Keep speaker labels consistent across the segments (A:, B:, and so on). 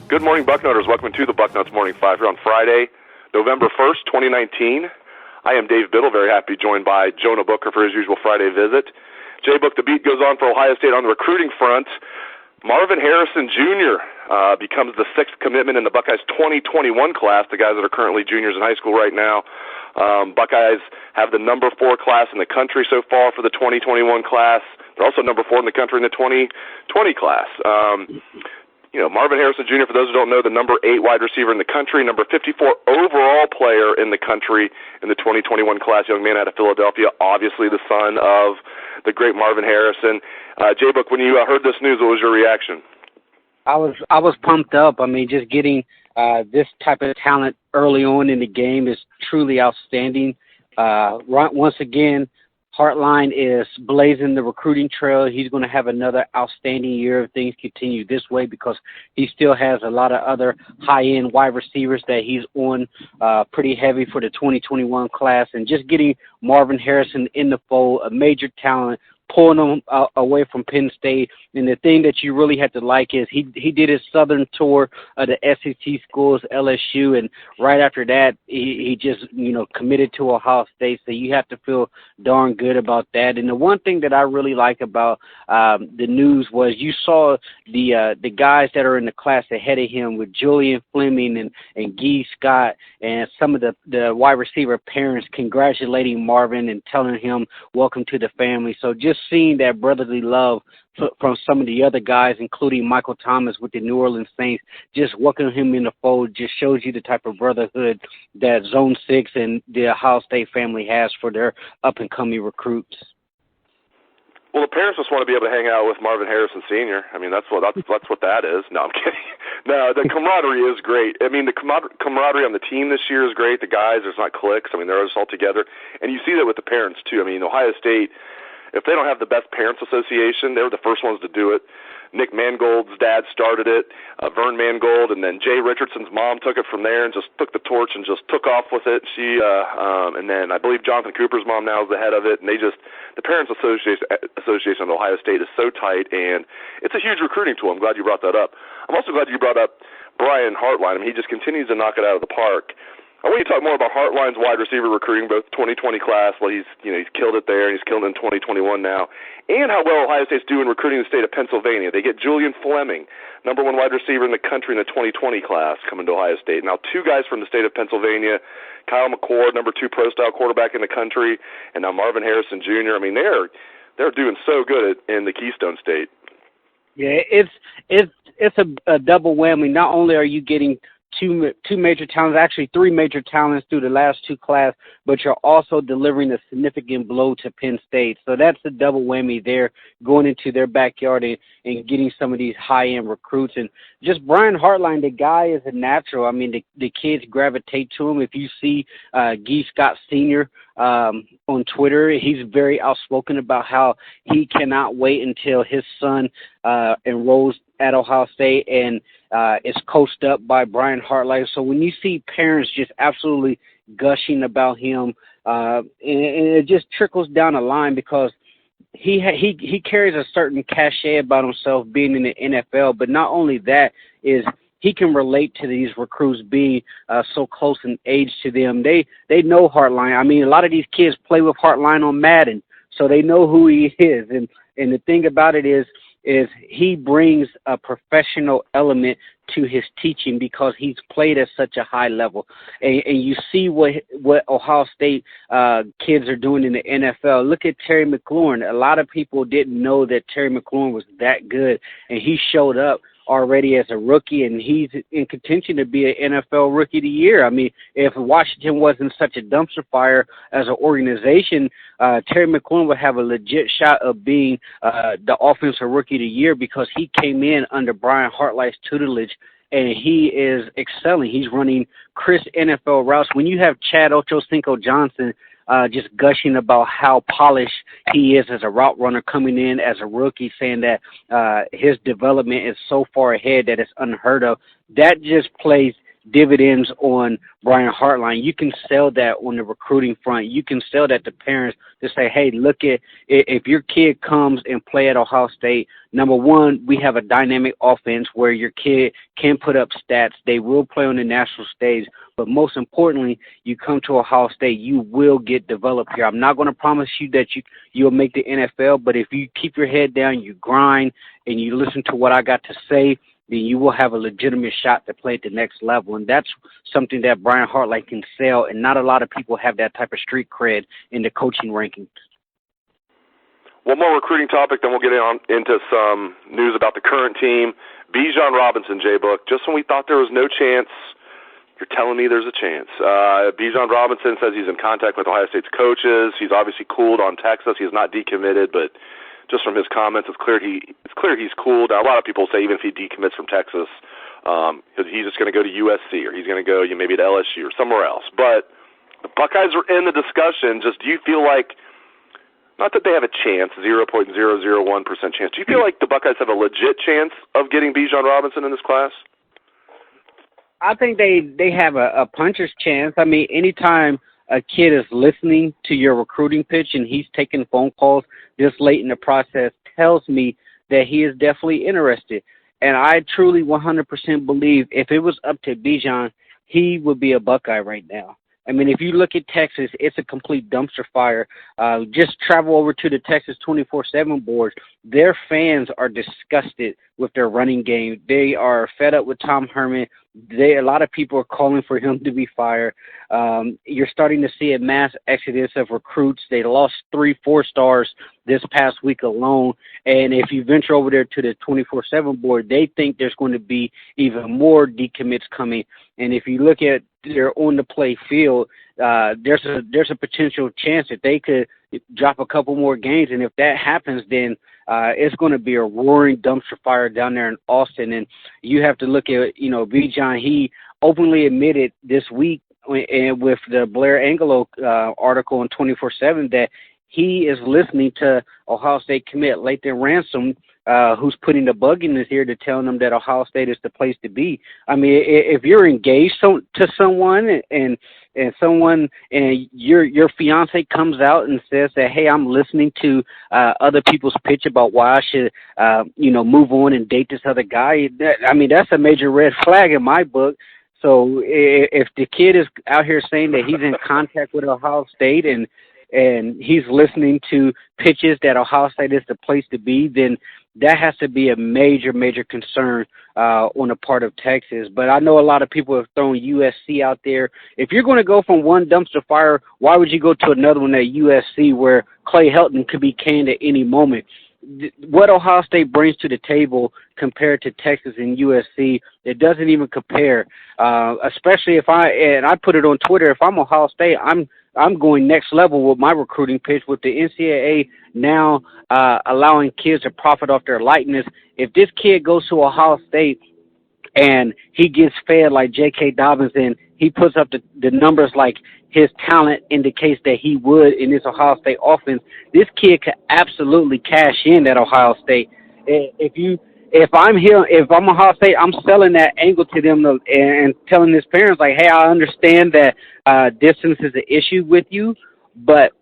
A: Good morning, Bucknutters. Welcome to the Bucknuts Morning 5 here on Friday, November 1st, 2019. I am Dave Biddle, very happy joined by Jonah Booker for his usual Friday visit. J-Book, the beat goes on for Ohio State on the recruiting front. Marvin Harrison Jr. Becomes the sixth commitment in the Buckeyes 2021 class, the guys that are currently juniors in high school right now. Buckeyes have the number 4 class in the country so far for the 2021 class. They're also number 4 in the country in the 2020 class. Marvin Harrison Jr., for those who don't know, the number 8 wide receiver in the country, number 54 overall player in the country in the 2021 class, young man out of Philadelphia, obviously the son of the great Marvin Harrison. J-Book, when you heard this news, what was your reaction?
B: I was pumped up. I mean, just getting this type of talent early on in the game is truly outstanding. Once again, Hartline is blazing the recruiting trail. He's going to have another outstanding year if things continue this way because he still has a lot of other high-end wide receivers that he's on pretty heavy for the 2021 class. And just getting Marvin Harrison in the fold, a major talent, pulling him away from Penn State. And the thing that you really have to like is he did his southern tour of the SEC schools, LSU, and right after that he just committed to Ohio State. So you have to feel darn good about that. And the one thing that I really like about the news was you saw the guys that are in the class ahead of him with Julian Fleming and Guy Scott and some of the wide receiver parents congratulating Marvin and telling him welcome to the family. So just seeing that brotherly love from some of the other guys, including Michael Thomas with the New Orleans Saints, just welcoming him in the fold just shows you the type of brotherhood that Zone 6 and the Ohio State family has for their up-and-coming recruits.
A: Well, the parents just want to be able to hang out with Marvin Harrison Sr. I mean, that's what that is. No, I'm kidding. No, the camaraderie is great. I mean, the camaraderie on the team this year is great. The guys, there's not cliques. I mean, they're just all together. And you see that with the parents, too. I mean, Ohio State, if they don't have the best parents association, they were the first ones to do it. Nick Mangold's dad started it, Vern Mangold, and then Jay Richardson's mom took it from there and just took the torch and just took off with it. And then I believe Jonathan Cooper's mom now is the head of it, and the Parents Association of Ohio State is so tight, and it's a huge recruiting tool. I'm glad you brought that up. I'm also glad you brought up Brian Hartline. I mean, he just continues to knock it out of the park. I want you to talk more about Hartline's wide receiver recruiting, both 2020 class, well, he's killed it there, and he's killed it in 2021 now, and how well Ohio State's doing recruiting the state of Pennsylvania. They get Julian Fleming, number 1 wide receiver in the country in the 2020 class, coming to Ohio State. Now 2 guys from the state of Pennsylvania, Kyle McCord, number 2 pro-style quarterback in the country, and now Marvin Harrison Jr. I mean, they're doing so good in the Keystone State.
B: Yeah, it's a double whammy. Not only are you getting two major talents, actually 3 major talents through the last 2 classes, but you're also delivering a significant blow to Penn State. So that's the double whammy there, going into their backyard and getting some of these high-end recruits. And just Brian Hartline, the guy is a natural. I mean, the kids gravitate to him. If you see Guy Scott Sr. On Twitter, he's very outspoken about how he cannot wait until his son enrolls at Ohio State and is coached up by Brian Hartline. So when you see parents just absolutely gushing about him, and it just trickles down the line because he carries a certain cachet about himself being in the NFL. But not only that is he can relate to these recruits being so close in age to them. They know Hartline. I mean, a lot of these kids play with Hartline on Madden, so they know who he is. And the thing about it is he brings a professional element to his teaching because he's played at such a high level. And you see what Ohio State kids are doing in the NFL. Look at Terry McLaurin. A lot of people didn't know that Terry McLaurin was that good, and he showed up already as a rookie, and he's in contention to be an NFL Rookie of the Year. I mean, if Washington wasn't such a dumpster fire as an organization, Terry McLaurin would have a legit shot of being the Offensive Rookie of the Year because he came in under Brian Hartline's tutelage and he is excelling. He's running crisp NFL routes. When you have Chad Ochocinco Johnson just gushing about how polished he is as a route runner coming in as a rookie, saying that his development is so far ahead that it's unheard of, that just plays dividends on Brian Hartline. You can sell that on the recruiting front. You can sell that to parents to say, hey, look at, if your kid comes and play at Ohio State, number one, we have a dynamic offense where your kid can put up stats. They will play on the national stage. But most importantly, you come to Ohio State, you will get developed here. I'm not going to promise you that you'll make the NFL, but if you keep your head down, you grind, and you listen to what I got to say, then you will have a legitimate shot to play at the next level. And that's something that Brian Hartline can sell, and not a lot of people have that type of street cred in the coaching rankings.
A: One more recruiting topic, then we'll get into some news about the current team. Bijan Robinson, J-Book, just when we thought there was no chance, you're telling me there's a chance. Bijan Robinson says he's in contact with Ohio State's coaches. He's obviously cooled on Texas. He has not decommitted, but just from his comments, it's clear he's cooled. Now, a lot of people say even if he decommits from Texas, he's just going to go to USC, or he's going to go maybe to LSU or somewhere else. But the Buckeyes are in the discussion. Just do you feel like, not that they have a chance, 0.001% chance, do you feel like the Buckeyes have a legit chance of getting Bijan Robinson in this class?
B: I think they have a puncher's chance. I mean, anytime a kid is listening to your recruiting pitch and he's taking phone calls this late in the process, tells me that he is definitely interested. And I truly 100% believe if it was up to Bijan, he would be a Buckeye right now. I mean, if you look at Texas, it's a complete dumpster fire. Just travel over to the Texas 24/7 board. Their fans are disgusted with their running game. They are fed up with Tom Herman. A lot of people are calling for him to be fired. You're starting to see a mass exodus of recruits. They lost 3-4 stars this past week alone. And if you venture over there to the 24/7 board, they think there's going to be even more decommits coming. And if you look at their on-the-play field, there's a potential chance that they could drop a couple more games. And if that happens, then it's going to be a roaring dumpster fire down there in Austin. And you have to look at, Bijan, he openly admitted this week with the Blair Angelo article on 24/7 that he is listening to Ohio State commit Lathan Ransom, who's putting the bug in his ear to tell them that Ohio State is the place to be. I mean, if you're engaged to someone and someone and your fiance comes out and says that, hey, I'm listening to other people's pitch about why I should, move on and date this other guy, that's a major red flag in my book. So if the kid is out here saying that he's in contact with Ohio State and he's listening to pitches that Ohio State is the place to be, then that has to be a major, major concern on the part of Texas. But I know a lot of people have thrown USC out there. If you're going to go from one dumpster fire, why would you go to another one at USC where Clay Helton could be canned at any moment? What Ohio State brings to the table compared to Texas and USC, it doesn't even compare. Especially if I put it on Twitter, if I'm Ohio State, I'm going next level with my recruiting pitch with the NCAA now allowing kids to profit off their likeness. If this kid goes to Ohio State and he gets fed like J.K. Dobbins and he puts up the numbers like his talent indicates that he would in this Ohio State offense, this kid could absolutely cash in at Ohio State. If I'm Ohio State, I'm selling that angle to them and telling his parents, like, hey, I understand that distance is an issue with you, but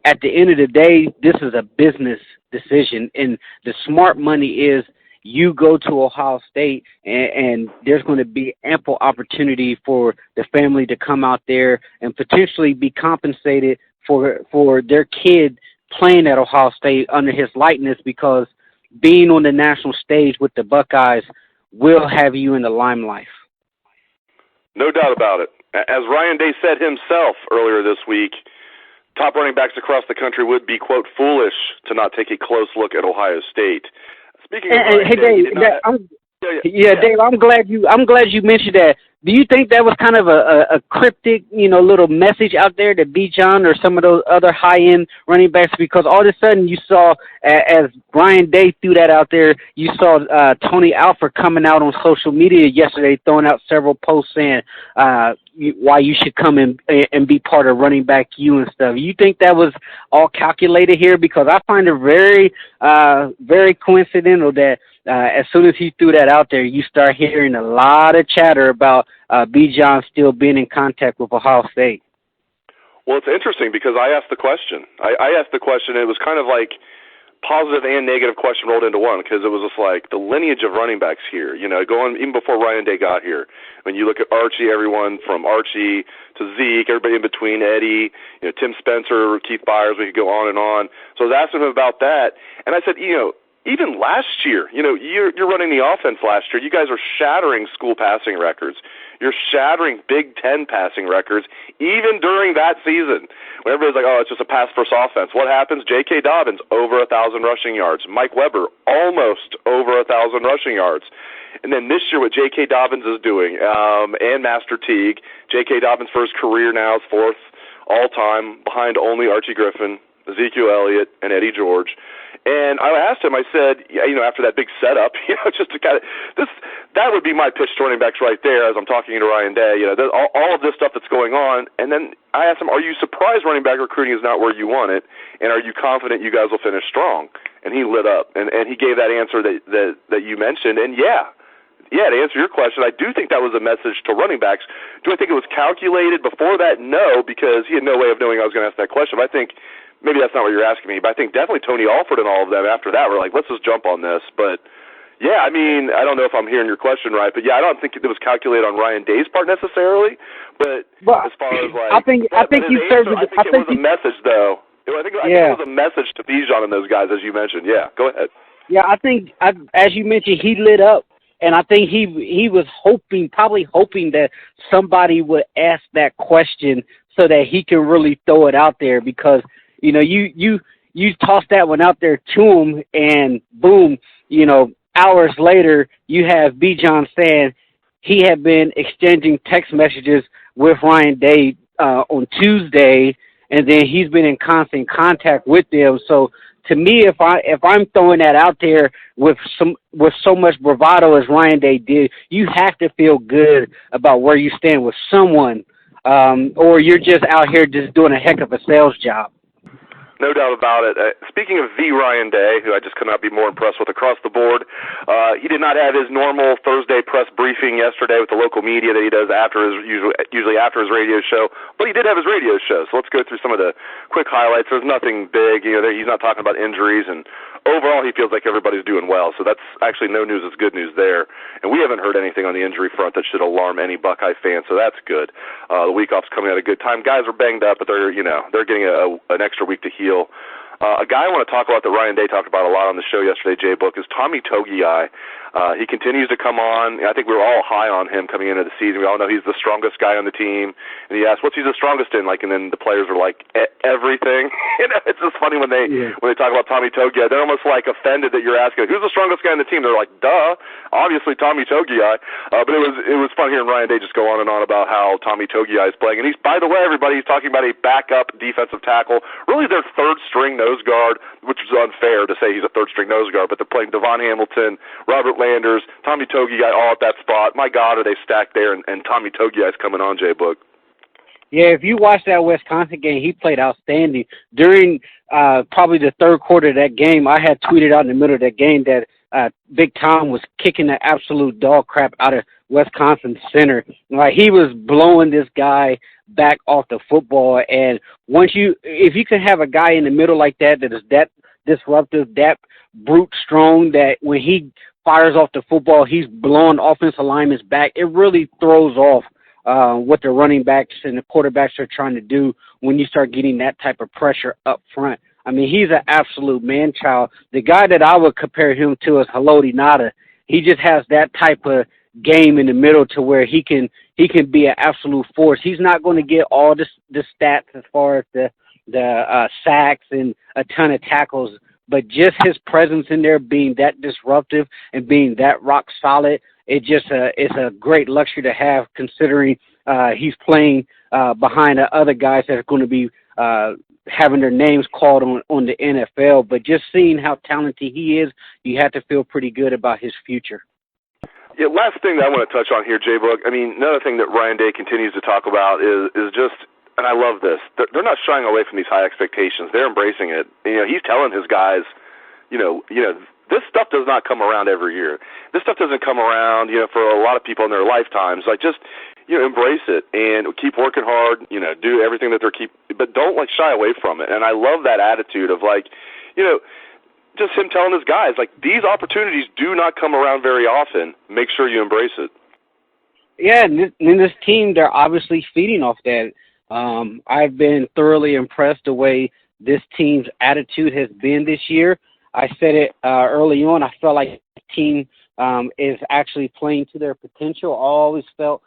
B: at the end of the day, this is a business decision. And the smart money is you go to Ohio State and there's going to be ample opportunity for the family to come out there and potentially be compensated for their kid playing at Ohio State under his likeness, because being on the national stage with the Buckeyes will have you in the limelight.
A: No doubt about it. As Ryan Day said himself earlier this week, top running backs across the country would be, quote, foolish to not take a close look at Ohio State. Speaking of Ryan Day,
B: Dave, Dave, I'm glad you mentioned that, Do you think that was kind of a cryptic, little message out there to Bijan or some of those other high-end running backs? Because all of a sudden you saw, as Brian Day threw that out there, you saw Tony Alford coming out on social media yesterday throwing out several posts saying why you should come and be part of Running Back U and stuff. You think that was all calculated here? Because I find it very, very coincidental that as soon as he threw that out there, you start hearing a lot of chatter about Bijan still being in contact with Ohio State.
A: Well, it's interesting because I asked the question. I asked the question. It was kind of like positive and negative question rolled into one, because it was just like the lineage of running backs here, going even before Ryan Day got here. When you look at Archie, everyone from Archie to Zeke, everybody in between, Eddie, Tim Spencer, Keith Byers, we could go on and on. So I was asking him about that, and I said, even last year, you're running the offense last year. You guys are shattering school passing records. You're shattering Big Ten passing records, even during that season. When everybody's like, oh, it's just a pass-first offense. What happens? J.K. Dobbins, over 1,000 rushing yards. Mike Weber, almost over 1,000 rushing yards. And then this year, what J.K. Dobbins is doing, and Master Teague, J.K. Dobbins for his career now is fourth all-time, behind only Archie Griffin, Ezekiel Elliott, and Eddie George. And I asked him, I said, after that big setup, just to kind of that would be my pitch to running backs right there as I'm talking to Ryan Day, all of this stuff that's going on. And then I asked him, are you surprised running back recruiting is not where you want it? And are you confident you guys will finish strong? And he lit up, and he gave that answer that you mentioned. And yeah, to answer your question, I do think that was a message to running backs. Do I think it was calculated before that? No, because he had no way of knowing I was going to ask that question. But I think maybe that's not what you're asking me, but I think definitely Tony Alford and all of them after that were like, let's just jump on this. But, yeah, I don't know if I'm hearing your question right, but, yeah, I don't think it was calculated on Ryan Day's part necessarily. But as far as, like,
B: I think you served it.
A: I think it was a message, though. I think it was a message to Bijan and those guys, as you mentioned. Yeah, go ahead.
B: Yeah, I think, as you mentioned, he lit up. And I think he was probably hoping that somebody would ask that question so that he can really throw it out there, because you toss that one out there to him, and boom, hours later you have Bijan saying he had been exchanging text messages with Ryan Day on Tuesday, and then he's been in constant contact with them. So to me, if I'm throwing that out there with so much bravado as Ryan Day did, you have to feel good about where you stand with someone, or you're just out here just doing a heck of a sales job.
A: No doubt about it. Speaking of the Ryan Day, who I just could not be more impressed with across the board, he did not have his normal Thursday press briefing yesterday with the local media that he does usually after his radio show, but he did have his radio show. So let's go through some of the quick highlights. There's nothing big. He's not talking about injuries, and overall he feels like everybody's doing well. So that's actually no news is good news there. And we haven't heard anything on the injury front that should alarm any Buckeye fans, so that's good. The week off's coming at a good time. Guys are banged up, but they're getting an extra week to heal. A guy I want to talk about that Ryan Day talked about a lot on the show yesterday, Jay Book, is Tommy Togiai. He continues to come on. I think we were all high on him coming into the season. We all know he's the strongest guy on the team. And he asked, what's he the strongest in? And then the players are like, everything. It's just funny when they talk about Tommy Togiai. They're almost like offended that you're asking, who's the strongest guy on the team? They're like, duh, obviously Tommy Togiai. But it was fun hearing Ryan Day just go on and on about how Tommy Togiai is playing. And he's, by the way, everybody, he's talking about a backup defensive tackle, really their third-string nose guard, which is unfair to say he's a third-string nose guard, but they're playing Devon Hamilton, Robert Landers, Tommy Togiai all at that spot. My God, are they stacked there, and Tommy Togiai's coming on, Jay Book.
B: Yeah, if you watch that Wisconsin game, he played outstanding. During probably the third quarter of that game, I had tweeted out in the middle of that game that Big Tom was kicking the absolute dog crap out of Wisconsin center. Like, he was blowing this guy back off the football. And if you can have a guy in the middle like that is that disruptive, that brute strong, that when he fires off the football, he's blowing offensive linemen's back, it really throws off what the running backs and the quarterbacks are trying to do when you start getting that type of pressure up front. I mean, he's an absolute man-child. The guy that I would compare him to is Haloti Ngata. He just has that type of game in the middle to where he can be an absolute force. He's not going to get all the stats as far as the sacks and a ton of tackles, but just his presence in there being that disruptive and being that rock solid, it's a great luxury to have, considering he's playing behind the other guys that are going to be having their names called on the NFL. But just seeing how talented he is, you have to feel pretty good about his future.
A: Yeah, last thing that I want to touch on here, J-Book, I mean, another thing that Ryan Day continues to talk about is just, and I love this, they're not shying away from these high expectations. They're embracing it. You know, he's telling his guys, you know, this stuff does not come around every year. This stuff doesn't come around, for a lot of people in their lifetimes. Like, just, embrace it and keep working hard, do everything that but don't, shy away from it. And I love that attitude of, just him telling his guys, these opportunities do not come around very often. Make sure you embrace it.
B: Yeah, and this team, they're obviously feeding off that. I've been thoroughly impressed the way this team's attitude has been this year. I said it early on. I felt like the team is actually playing to their potential. I always felt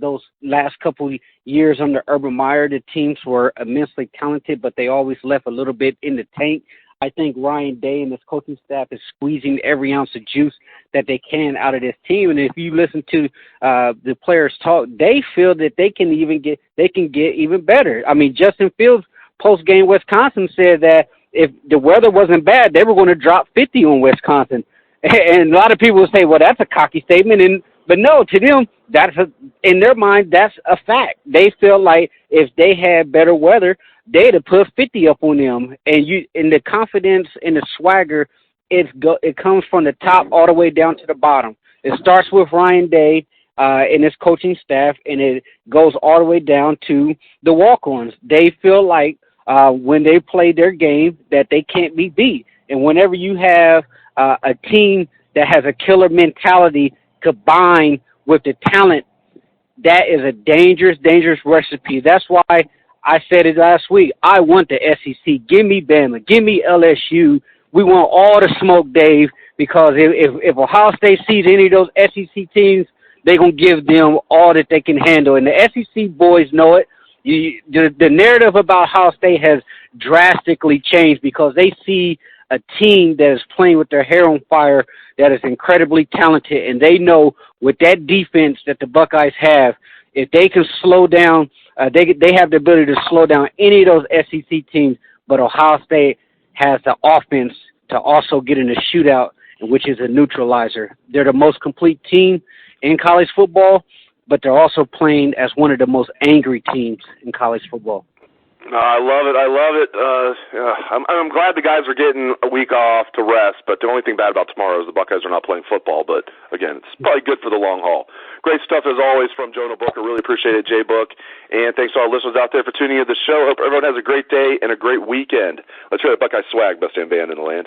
B: those last couple of years under Urban Meyer, the teams were immensely talented, but they always left a little bit in the tank. I think Ryan Day and his coaching staff is squeezing every ounce of juice that they can out of this team. And if you listen to the players talk, they feel that they can get even better. I mean, Justin Fields post-game Wisconsin said that if the weather wasn't bad, they were going to drop 50 on Wisconsin. And a lot of people will say, well, that's a cocky statement. But no, to them, in their mind, that's a fact. They feel like if they had better weather, they'd have put 50 up on them. And the confidence and the swagger, it comes from the top all the way down to the bottom. It starts with Ryan Day and his coaching staff, and it goes all the way down to the walk-ons. They feel like when they play their game that they can't be beat. And whenever you have a team that has a killer mentality combined with the talent, that is a dangerous, dangerous recipe. That's why I said it last week. I want the SEC. Give me Bama. Give me LSU. We want all the smoke, Dave, because if Ohio State sees any of those SEC teams, they're going to give them all that they can handle. And the SEC boys know it. The narrative about Ohio State has drastically changed because they see a team that is playing with their hair on fire, that is incredibly talented, and they know with that defense that the Buckeyes have, if they can slow down, they have the ability to slow down any of those SEC teams, but Ohio State has the offense to also get in a shootout, which is a neutralizer. They're the most complete team in college football, but they're also playing as one of the most angry teams in college football.
A: No, I love it. I'm glad the guys are getting a week off to rest, but the only thing bad about tomorrow is the Buckeyes are not playing football. But, again, it's probably good for the long haul. Great stuff, as always, from Jonah Booker. Really appreciate it, J-Book. And thanks to all our listeners out there for tuning in to the show. Hope everyone has a great day and a great weekend. Let's hear the Buckeye swag, best damn band in the land.